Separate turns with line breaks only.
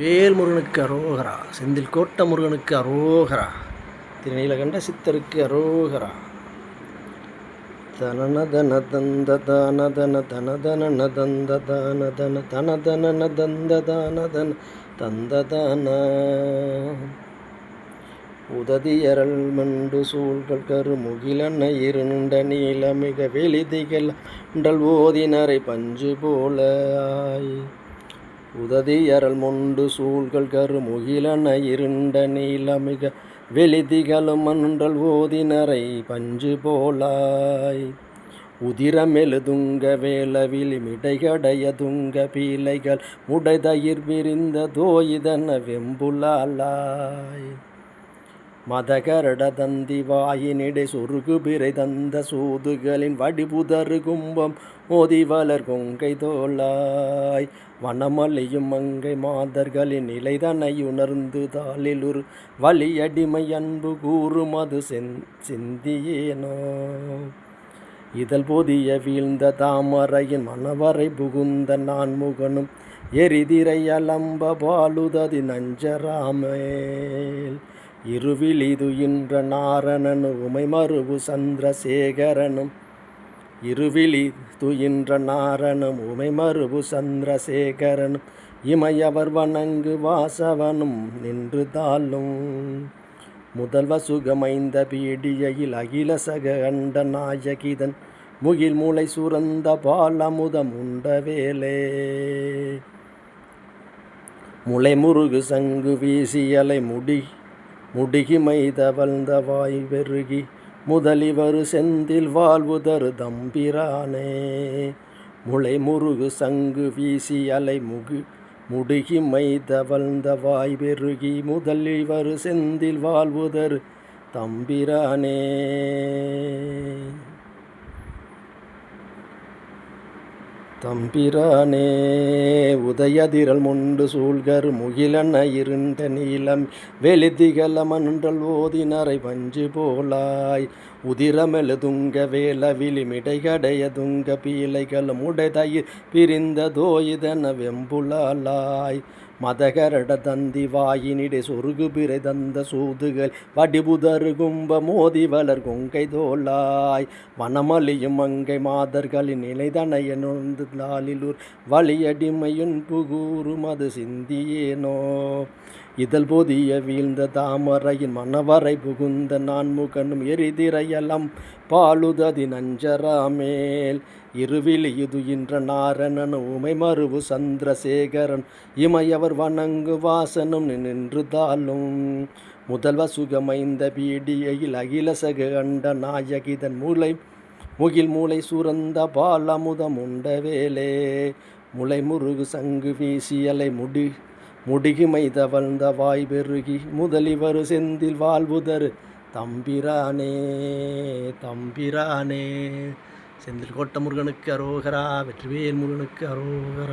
வேல் முருகனுக்கு அரோகரா, செந்தில் கோட்ட முருகனுக்கு அரோகரா, திருநீலகண்ட சித்தருக்கு அரோகரா. தனதன தந்த தானதன தனதன தந்த தானதன தனதன தந்த தானதன தந்ததான உததியரல் மண்டு சூழ்கள் கருமுகிலன்ன இருண்ட நீலமிக வெளிதிகள் அண்டல் ஓதினரை பஞ்சு போல ஆய். உததியரல் மொண்டு சூழ்கள் கருமுகிலன இருண்ட நீலமிக வெளிதிகளும் அன்றல் ஓதினரை பஞ்சு போலாய். உதிரமெழுதுங்க வேலவிழி மிடைகடைய துங்க பீலைகள் முடைதயிர் விரிந்த தோயிதன வெம்புலாலாய். மதகரட தந்தி வாயினிடை சொருகு பிறை தந்த சூதுகளின் வடிபுதரு கும்பம் மோதிவளர் கொங்கை தோளாய். வனமலையும் மங்கை மாதர்களின் நிலைதனையுணர்ந்து தாளிலுறு வலியடிமை அன்பு கூறும் அது சிந்தியேனோ. இதழ் பொதிய வீழ்ந்த தாமரையின் மணவரை புகுந்த நான்முகனும் எரிதிரை அலம்ப பாலுததி நஞ்சராமேல். இருவிழிதுயின்ற நாரணனு உமை மருவு சந்திரசேகரனும் இருவிழிதுயின்ற நாரணம் உமை மருவு சந்திரசேகரனும் இமையவர் வணங்கு வாசவனும் நின்று தாளும். முதல்வ சுகமைந்த பீடியில் அகில சக அண்ட நாயகிதன் முகில் மூளை சுரந்த பாலமுதம் உண்ட வேலே. முளை முருகு சங்கு வீசியலை முடிகிமை தவழ்ந்த வாய் பெருகி முதலிவரு செந்தில் வாழ்வுதரு தம்பிரானே. முளை முருகு சங்கு வீசி அலை முடிகிமை தவழ்ந்த வாய் பெருகி முதலிவரு செந்தில் வாழ்வுதரு தம்பிரானே. தம்பிரானே உதயதிரல் முண்டு சூழ்கரு முகிலன இருண்ட நீலம் வெளிதிகள மன்றல் ஓதினரை பஞ்சு போலாய். உதிரமெழுதுங்க வேலவிழி மிடைகடைய துங்க பீலைகளும் உடைதயிர் பிரிந்த தோயிதன வெம்புலாலாய். மதகரட தந்தி வாயினிடை சொருகு பிறை தந்த சூதுகள் வடிபுதரு கும்ப மோதி வளர் கொங்கை தோளாய். வனமலியும் மங்கை மாதர்களின் நிலைதனைய நொந்து நாளிலூர் வலியடிமையின் புகூறும் அது சிந்தியேனோ. இதழ் பொதிய வீழ்ந்த தாமரையின் மணவரை புகுந்த நான்முகனும் எரிதிரையலம் பாலுததி நஞ்சராமேல். இருவிழியுதுயின்ற நாரணன் உமை மருவு சந்திரசேகரன் இமையவர் வணங்கு வாசனும் நின்று தாளும். முதல்வ சுகமைந்த பீடியில் அகில சக அண்ட நாயகிதன் முகில் மூளை சுரந்த பாலமுதம் உண்ட வேலே. முளை முருகு சங்கு வீசியலை முடிகிமை தவழ்ந்த வாய் பெருகி முதலிவரு செந்தில் வாழ்வுதரு தம்பிரானே. தம்பிரானே செந்தில் கோட்ட முருகனுக்கு அரோகரா, வெற்றிவேல் முருகனுக்கு அரோகரா.